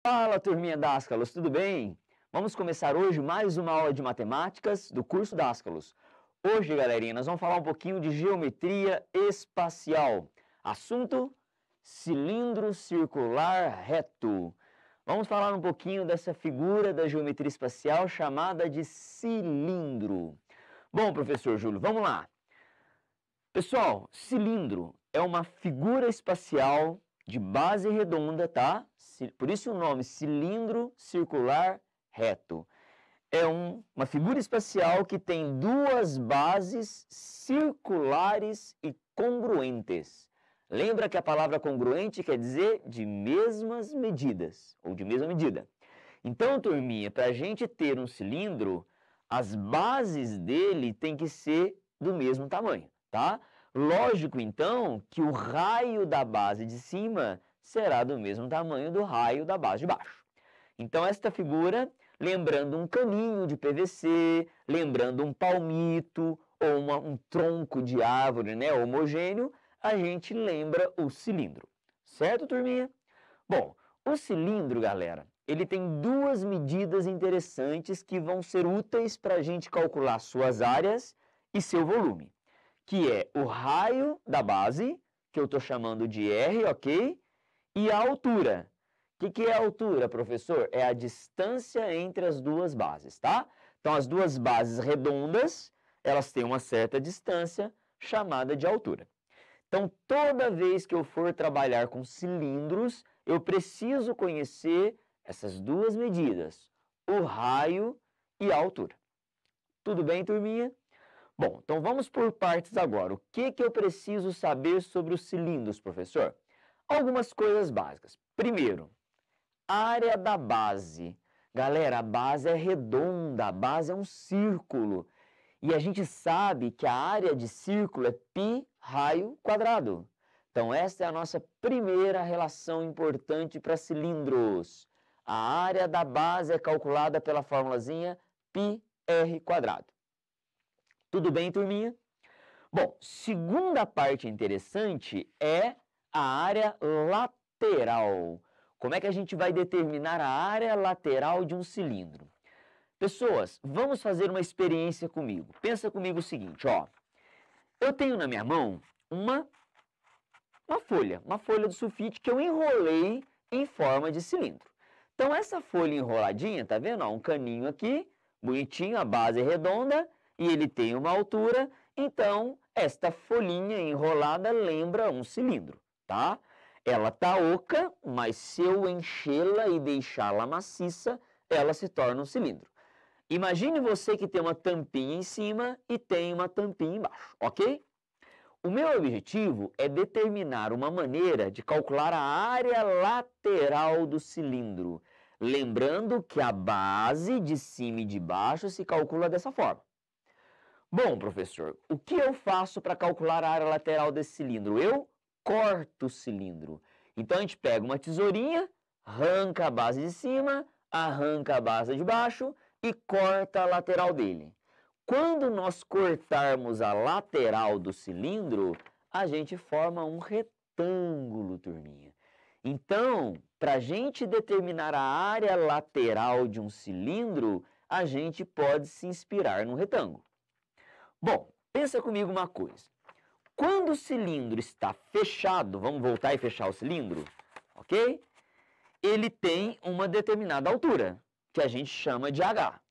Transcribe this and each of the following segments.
Fala, turminha Dascalos, tudo bem? Vamos começar hoje mais uma aula de matemáticas do curso Dascalos. Hoje, galerinha, nós vamos falar um pouquinho de geometria espacial. Assunto: cilindro circular reto. Vamos falar um pouquinho dessa figura da geometria espacial chamada de cilindro. Bom, professor Júlio, vamos lá. Pessoal, cilindro é uma figura espacial de base redonda, tá? Por isso o nome cilindro circular reto. É uma figura espacial que tem duas bases circulares e congruentes. Lembra que a palavra congruente quer dizer de mesmas medidas, ou de mesma medida. Então, turminha, para a gente ter um cilindro, as bases dele têm que ser do mesmo tamanho, tá? Lógico, então, que o raio da base de cima será do mesmo tamanho do raio da base de baixo. Então, esta figura, lembrando um caninho de PVC, lembrando um palmito ou um tronco de árvore, né, homogêneo, a gente lembra o cilindro. Certo, turminha? Bom, o cilindro, galera, ele tem duas medidas interessantes que vão ser úteis para a gente calcular suas áreas e seu volume, que é o raio da base, que eu estou chamando de R, ok? E a altura. O que é a altura, professor? É a distância entre as duas bases, tá? Então, as duas bases redondas, elas têm uma certa distância, chamada de altura. Então, toda vez que eu for trabalhar com cilindros, eu preciso conhecer essas duas medidas, o raio e a altura. Tudo bem, turminha? Bom, então vamos por partes agora. O que eu preciso saber sobre os cilindros, professor? Algumas coisas básicas. Primeiro, área da base. Galera, a base é redonda, a base é um círculo. E a gente sabe que a área de círculo é π raio quadrado. Então, essa é a nossa primeira relação importante para cilindros. A área da base é calculada pela formulazinha πr quadrado. Tudo bem, turminha? Bom, segunda parte interessante é a área lateral. Como é que a gente vai determinar a área lateral de um cilindro? Pessoas, vamos fazer uma experiência comigo. Pensa comigo o seguinte, ó. Eu tenho na minha mão uma folha de sulfite que eu enrolei em forma de cilindro. Então, essa folha enroladinha, tá vendo? Ó, um caninho aqui, bonitinho, a base é redonda e ele tem uma altura. Então, esta folhinha enrolada lembra um cilindro, tá? Ela tá oca, mas se eu enchê-la e deixá-la maciça, ela se torna um cilindro. Imagine você que tem uma tampinha em cima e tem uma tampinha embaixo, ok? O meu objetivo é determinar uma maneira de calcular a área lateral do cilindro, lembrando que a base de cima e de baixo se calcula dessa forma. Bom, professor, o que eu faço para calcular a área lateral desse cilindro? Eu corto o cilindro. Então, a gente pega uma tesourinha, arranca a base de cima, arranca a base de baixo e corta a lateral dele. Quando nós cortarmos a lateral do cilindro, a gente forma um retângulo, turminha. Então, para a gente determinar a área lateral de um cilindro, a gente pode se inspirar num retângulo. Bom, pensa comigo uma coisa. Quando o cilindro está fechado, vamos voltar e fechar o cilindro, ok? Ele tem uma determinada altura, que a gente chama de H.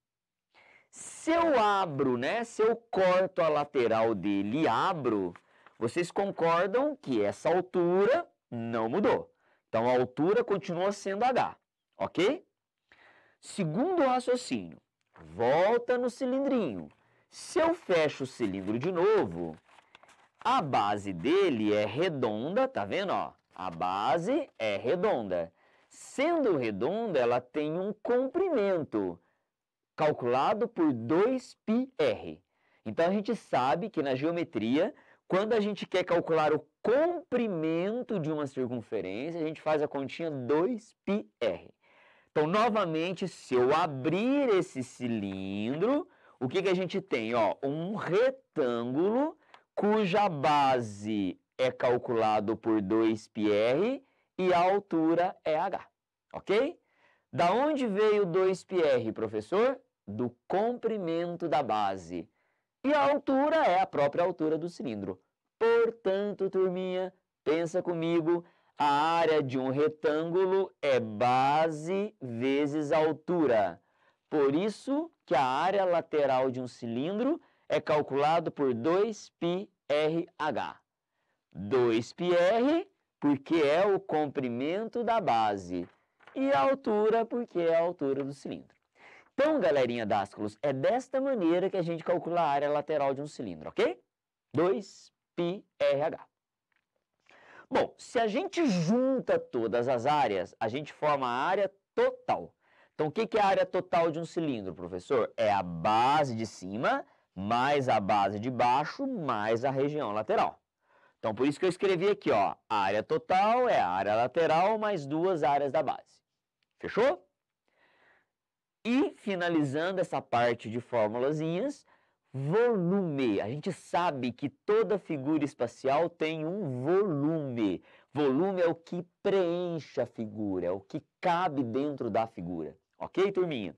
Se eu abro, né, se eu corto a lateral dele e abro, vocês concordam que essa altura não mudou. Então, a altura continua sendo H, ok? Segundo raciocínio, volta no cilindrinho. Se eu fecho o cilindro de novo, a base dele é redonda, tá vendo? Ó? A base é redonda. Sendo redonda, ela tem um comprimento calculado por 2πr. Então, a gente sabe que na geometria, quando a gente quer calcular o comprimento de uma circunferência, a gente faz a continha 2πr. Então, novamente, se eu abrir esse cilindro, o que a gente tem? Ó, um retângulo cuja base é calculado por 2πr e a altura é h, ok? Da onde veio 2πr, professor? Do comprimento da base. E a altura é a própria altura do cilindro. Portanto, turminha, pensa comigo, a área de um retângulo é base vezes altura. Por isso que a área lateral de um cilindro é calculado por 2πrh. 2πr porque é o comprimento da base e a altura porque é a altura do cilindro. Então, galerinha Dascalos, é desta maneira que a gente calcula a área lateral de um cilindro, ok? 2πrh. Bom, se a gente junta todas as áreas, a gente forma a área total. Então, o que é a área total de um cilindro, professor? É a base de cima mais a base de baixo mais a região lateral. Então, por isso que eu escrevi aqui, ó, a área total é a área lateral mais duas áreas da base. Fechou? E, finalizando essa parte de formulazinhas, volume. A gente sabe que toda figura espacial tem um volume. Volume é o que preenche a figura, é o que cabe dentro da figura. Ok, turminha?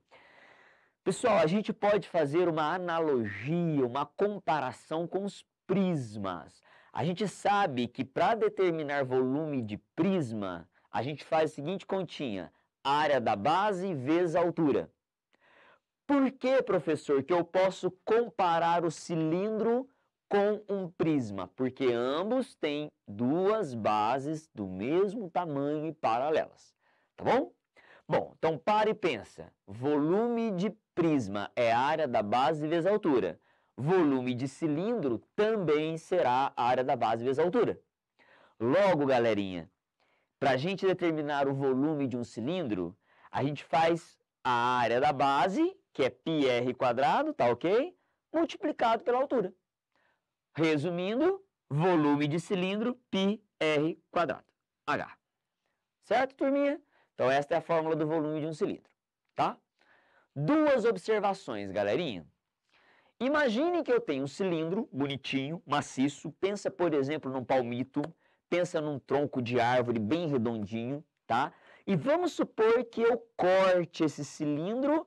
Pessoal, a gente pode fazer uma analogia, uma comparação com os prismas. A gente sabe que para determinar volume de prisma, a gente faz a seguinte continha, área da base vezes a altura. Por que, professor, que eu posso comparar o cilindro com um prisma? Porque ambos têm duas bases do mesmo tamanho e paralelas, tá bom? Bom, então para e pensa, volume de prisma é a área da base vezes a altura. Volume de cilindro também será a área da base vezes a altura. Logo, galerinha, para a gente determinar o volume de um cilindro, a gente faz a área da base, que é πr², tá ok? Multiplicado pela altura. Resumindo, volume de cilindro, πr². H. Certo, turminha? Então, esta é a fórmula do volume de um cilindro, tá? Duas observações, galerinha. Imagine que eu tenho um cilindro bonitinho, maciço, pensa, por exemplo, num palmito, pensa num tronco de árvore bem redondinho, tá? E vamos supor que eu corte esse cilindro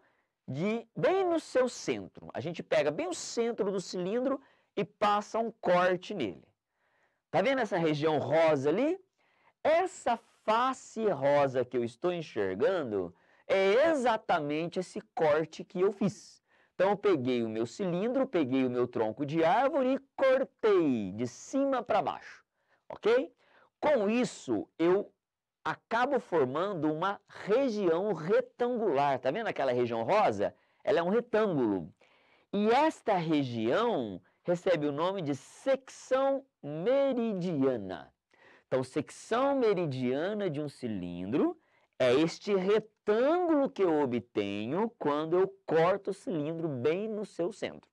bem no seu centro. A gente pega bem o centro do cilindro e passa um corte nele. Tá vendo essa região rosa ali? Essa face rosa que eu estou enxergando é exatamente esse corte que eu fiz. Então, eu peguei o meu cilindro, peguei o meu tronco de árvore e cortei de cima para baixo, ok? Com isso, eu acabo formando uma região retangular. Tá vendo aquela região rosa? Ela é um retângulo. E esta região recebe o nome de secção meridiana. Então, secção meridiana de um cilindro é este retângulo que eu obtenho quando eu corto o cilindro bem no seu centro.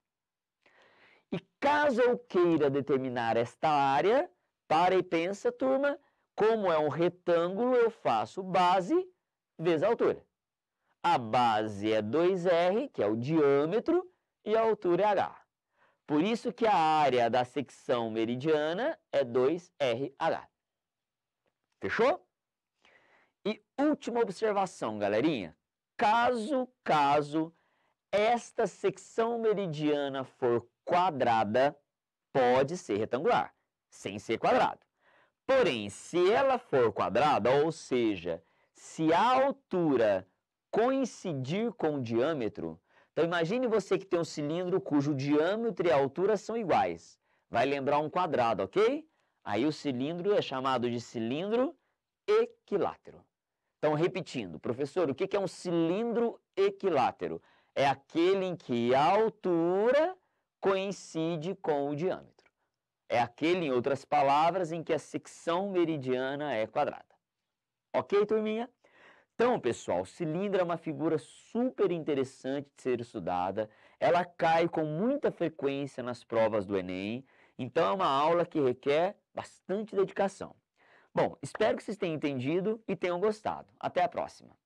E caso eu queira determinar esta área, para e pensa, turma, como é um retângulo, eu faço base vezes a altura. A base é 2r, que é o diâmetro, e a altura é h. Por isso que a área da secção meridiana é 2RH. Fechou? E última observação, galerinha. Caso esta secção meridiana for quadrada, pode ser retangular, sem ser quadrado. Porém, se ela for quadrada, ou seja, se a altura coincidir com o diâmetro, então imagine você que tem um cilindro cujo diâmetro e a altura são iguais. Vai lembrar um quadrado, ok? Aí o cilindro é chamado de cilindro equilátero. Então, repetindo, professor, o que é um cilindro equilátero? É aquele em que a altura coincide com o diâmetro. É aquele, em outras palavras, em que a secção meridiana é quadrada. Ok, turminha? Então, pessoal, o cilindro é uma figura super interessante de ser estudada. Ela cai com muita frequência nas provas do Enem. Então, é uma aula que requer bastante dedicação. Bom, espero que vocês tenham entendido e tenham gostado. Até a próxima!